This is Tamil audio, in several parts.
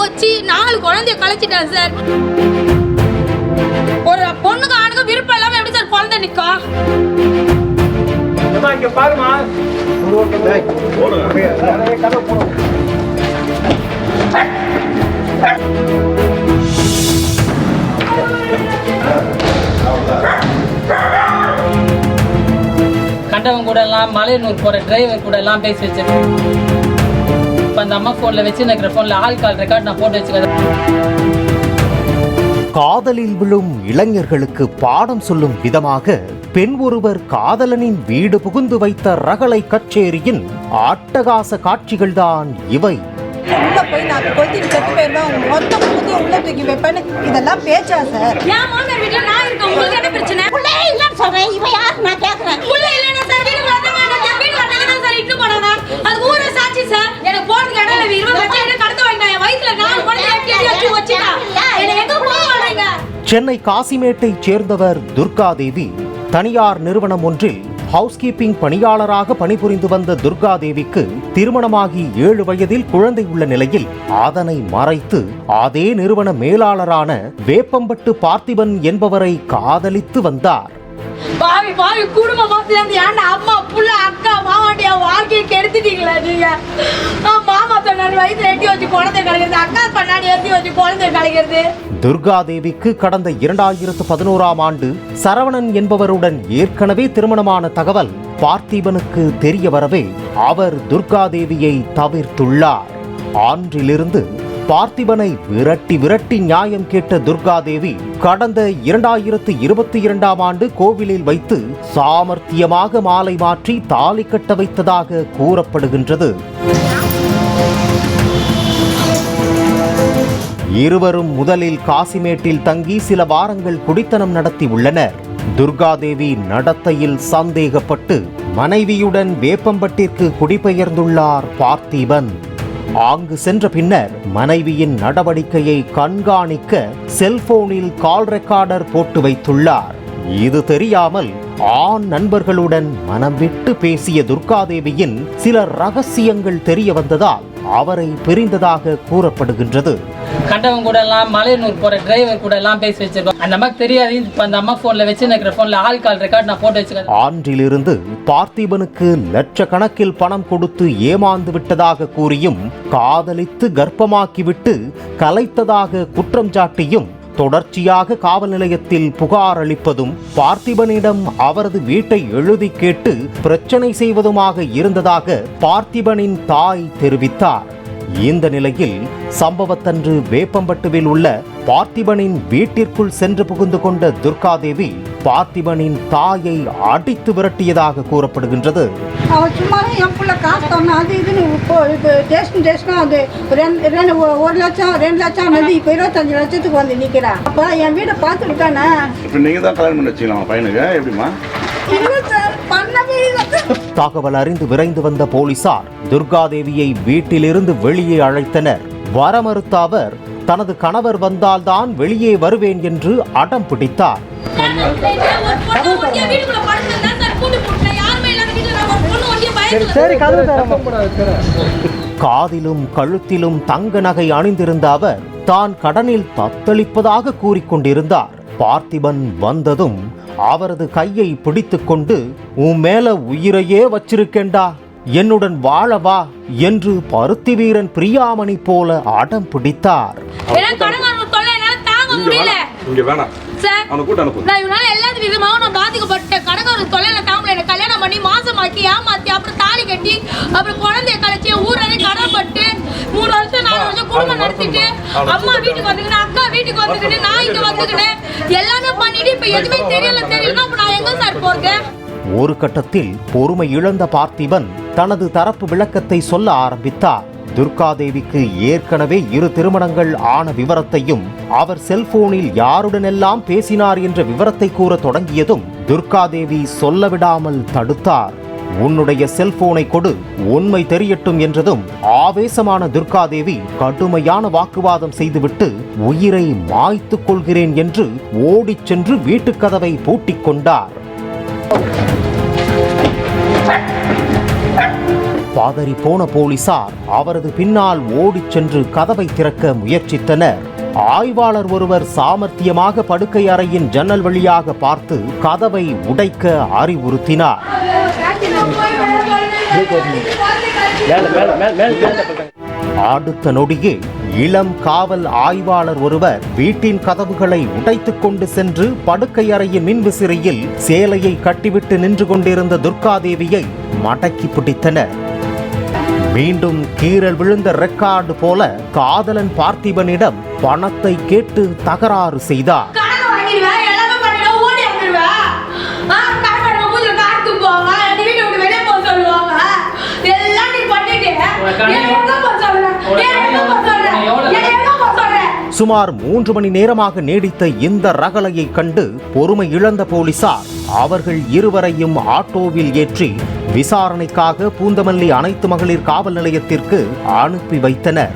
வச்சு 4 குழந்தைய கலைச்சிட்டான் சார். ஒரு பொண்ணுக்கு ஆணுக்கு விருப்பம் இல்லாம எப்படி சார் குழந்தை நிற்கும்? இங்க பாருமா. கண்டவன் கூட எல்லாம் மலையனூர் போற டிரைவர் கூட எல்லாம் பேசி வச்சிருக்கேன். இப்ப அந்த அம்மா போன்ல வச்சு இருக்கிற போன்ல ஆல் கால் ரெக்கார்ட் நான் போட்டு வச்சுக்கிறேன். காதலில் விழும் இளைஞர்களுக்கு பாடம் சொல்லும் விதமாக பெண் ஒருவர் காதலனின் வீடு புகுந்து வைத்த ரகளை கச்சேரியின் அட்டகாச காட்சிகள்தான் இவை. உள்ள போய் நான் கொளுத்திட்டு செத்து போயிருவேன், மொத்த புகுதி உள்ள தூக்கி வைப்பேன்னு இதெல்லாம் பேச்சா சார்? என் மாமியார் வீட்டுல நான் இருக்கேன், உங்களுக்கு என்ன பிரச்சனை? உள்ளே இல்லன்னு சொல்றேன், இவ யாரு நான் கேக்குறேன். உள்ள இல்லைன்னா சார் வீட்டுக்கு வந்தவங்க என் வீட்டுல வந்தவங்க சார் இட்டு போனாங்க. அது ஊரே சாட்சி சார். எனக்கு போறதுக்கு இடம் இல்லை, 20 லட்சம் எனக்கு கடத்த வாங்கிட்டான். என் வயிற்றுல 4 குழந்தை வச்சு வச்சுட்டா. என்னை எங்க போக மாட்டேங்க. சென்னை காசிமேட்டைச் சேர்ந்தவர் துர்காதேவி. தனியார் நிறுவனம் ஒன்றில் ஹவுஸ்கீப்பிங் பணியாளராக பணிபுரிந்து வந்த துர்காதேவிக்கு திருமணமாகி 7 வயதில் குழந்தை உள்ள நிலையில் அதனை மறைத்து அதே நிறுவன மேலாளரான வேப்பம்பட்டு பார்த்திபன் என்பவரை காதலித்து வந்தார். பாவி பாவி குடும்பமா சேர்ந்து ஏன்டா அம்மா புள்ள அக்கா மாமாட்டியா வாழ்க்கையை கெடுத்துட்டீங்களா நீங்க? மாமா சொன்னாரு வயிற்றுல எட்டி வச்சு குழந்தை கிடைக்கிறது, அக்கா பண்ணாடி எட்டி வச்சு குழந்தை கிடைக்கிறது. துர்காதேவிக்கு கடந்த 2011ஆம் ஆண்டு சரவணன் என்பவருடன் ஏற்கனவே திருமணமான தகவல் பார்த்திபனுக்கு தெரிய வரவே அவர் துர்காதேவியை தவிர்த்துள்ளார். அன்றிலிருந்து பார்த்திபனை விரட்டி நியாயம் கேட்ட துர்காதேவி கடந்த 2022ஆம் ஆண்டு கோவிலில் வைத்து சாமர்த்தியமாக மாலை மாற்றி தாலி கட்ட வைத்ததாக கூறப்படுகின்றது. இருவரும் முதலில் காசிமேட்டில் தங்கி சில வாரங்கள் குடித்தனம் நடத்தி உள்ளனர். துர்காதேவி நடத்தையில் சந்தேகப்பட்டு மனைவியுடன் வேப்பம்பட்டிற்கு குடிபெயர்ந்துள்ளார் பார்த்திபன். அங்கு சென்ற பின்னர் மனைவியின் நடவடிக்கையை கண்காணிக்க செல்போனில் கால் ரெக்கார்டர் போட்டு வைத்துள்ளார். இது தெரியாமல் ஆண் நண்பர்களுடன் மனம் விட்டு பேசிய துர்காதேவியின் சில ரகசியங்கள் தெரிய வந்ததால் அவரை பிரிந்ததாக கூறப்படுகின்றது. கண்டவன் கூட எல்லாம் மலையனூர் போற டிரைவர் கூட எல்லாம் பேசி வச்சிருக்கோம். அந்த அம்மாக்கு தெரியாது. இப்ப அந்த அம்மா போன்ல வச்சு இருக்கிற போன்ல ஆல் கால் ரெக்கார்ட் நான் போட்டு வச்சுக்கிறேன். ஆன்றிலிருந்து பார்த்திபனுக்கு லட்சக்கணக்கில் பணம் கொடுத்து ஏமாந்து விட்டதாக கூறியும் காதலித்து கர்ப்பமாக்கிவிட்டு கலைத்ததாக குற்றம் சாட்டியும் தொடர்ச்சியாக காவல் நிலையத்தில் புகார் அளிப்பதும் பார்த்திபனிடம் அவரது வீட்டை எழுதி கேட்டு பிரச்சனை செய்வதுமாக இருந்ததாக பார்த்திபனின் தாய் தெரிவித்தார். இந்த நிலையில் சம்பவத்தன்று வேப்பம்பட்டுவில் உள்ள பார்த்திபனின் வீட்டிற்குள் சென்று புகுந்து கொண்ட துர்காதேவி பார்த்திபனின் தாயை அடித்து விரட்டியதாக கூறப்படுகின்றது. அவன் சும்மா என் பிள்ளை காசு தரணும் அது இதுன்னு டேஸ்ட்னா அது 1 லட்சம் 2 லட்சம் நதி இப்போ 25 லட்சத்துக்கு வந்து நிற்கிறான். அப்போ என் வீடை பார்த்துருக்கானே. இப்போ நீங்கள் தான் கல்யாணம் பண்ணி வச்சுக்கலாம் பையனுக்கு எப்படிமா? தகவல் அறிந்து விரைந்து வந்த போலீசார் துர்காதேவியை வீட்டிலிருந்து வெளியே அழைத்தனர். வர மறுத்த அவர் தனது கணவர் வந்தால்தான் வெளியே வருவேன் என்று அடம் பிடித்தார். காதிலும் கழுத்திலும் தங்க நகை அணிந்திருந்த அவர் தான் கடனில் தத்தளிப்பதாக கூறிக்கொண்டிருந்தார். பார்த்திபன் வந்ததும் அவரது கையை பிடித்துக் கொண்டு உன் மேல உயிரையே வச்சிருக்கேண்டா, என்னுடன் வாழவா என்று பருத்தி வீரன் பிரியாமணி போல அடம் பிடித்தார். கல்யாணம் பண்ணி மாசமாக்கி ஏமாத்தி அப்புறம் தாலி கட்டி அப்புறம் குழந்தைய கழிச்சு ஊரே கடன்பட்டு 3 வருஷம் 4 வருஷம் குடும்பம் நடத்திட்டு அம்மா வீட்டுக்கு வந்துக்கிட்டு அக்கா வீட்டுக்கு வந்துக்கிட்டு நான் இங்க வந்துக்கிட்டு எல்லாமே பண்ணிட்டு இப்ப எதுவுமே தெரியலன்னா அப்ப நான் எங்க சார் போறது? ஒரு கட்டத்தில் பொறுமை இழந்த பார்த்திபன் தனது தரப்பு விளக்கத்தை சொல்ல ஆரம்பித்தார். துர்காதேவிக்கு ஏற்கனவே 2 திருமணங்கள் ஆன விவரத்தையும் அவர் செல்போனில் யாருடனெல்லாம் பேசினார் என்ற விவரத்தை கூற தொடங்கியதும் துர்காதேவி சொல்ல விடாமல் தடுத்தார். உன்னுடைய செல்போனை கொடு, உண்மை தெரியட்டும் என்றதும் ஆவேசமான துர்காதேவி கடுமையான வாக்குவாதம் செய்துவிட்டு உயிரை மாய்த்துக் கொள்கிறேன் என்று ஓடிச் சென்று வீட்டுக் கதவை பூட்டிக் கொண்டார். பதறிப்போன போலீசார் அவரது பின்னால் ஓடிச் சென்று கதவை திறக்க முயற்சித்தனர். ஆய்வாளர் ஒருவர் சாமர்த்தியமாக படுக்கை அறையின் ஜன்னல் வழியாக பார்த்து கதவை உடைக்க அறிவுறுத்தினார். அடுத்த நொடியே இளம் காவல் ஆய்வாளர் ஒருவர் வீட்டின் கதவுகளை உடைத்துக் கொண்டு சென்று படுக்கை அறையின் மின்விசிறியில் சேலையை கட்டிவிட்டு நின்று கொண்டிருந்த துர்காதேவியை மடக்கி பிடித்தனர். மீண்டும் கீறல் விழுந்த ரெக்கார்டு போல காதலன் பார்த்திபனிடம் பணத்தை கேட்டு தகராறு செய்தார். சுமார் 3 மணி நேரமாக நீடித்த இந்த ரகளையை கண்டு பொறுமை இழந்த போலீசார் அவர்கள் இருவரையும் ஆட்டோவில் ஏற்றி விசாரணைக்காக பூந்தமல்லி அனைத்து மகளிர் காவல் நிலையத்திற்கு அனுப்பி வைத்தனர்.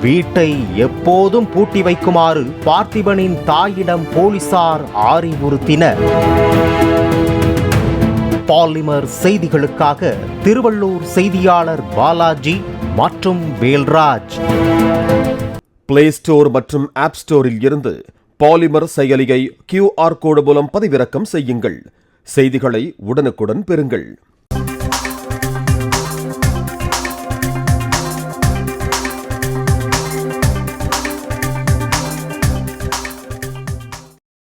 வீட்டை எப்போதும் பூட்டி வைக்குமாறு பார்த்திபனின் தாயிடம் போலீசார் அறிவுறுத்தினர். பாலிமர் செய்திகளுக்காக திருவள்ளூர் செய்தியாளர் பாலாஜி மற்றும் வேல்ராஜ். பிளே ஸ்டோர் மற்றும் ஆப் ஸ்டோரில் இருந்து பாலிமர் செயலியை QR கோடு மூலம் பதிவிறக்கம் செய்யுங்கள். செய்திகளை உடனுக்குடன் பெறுங்கள்.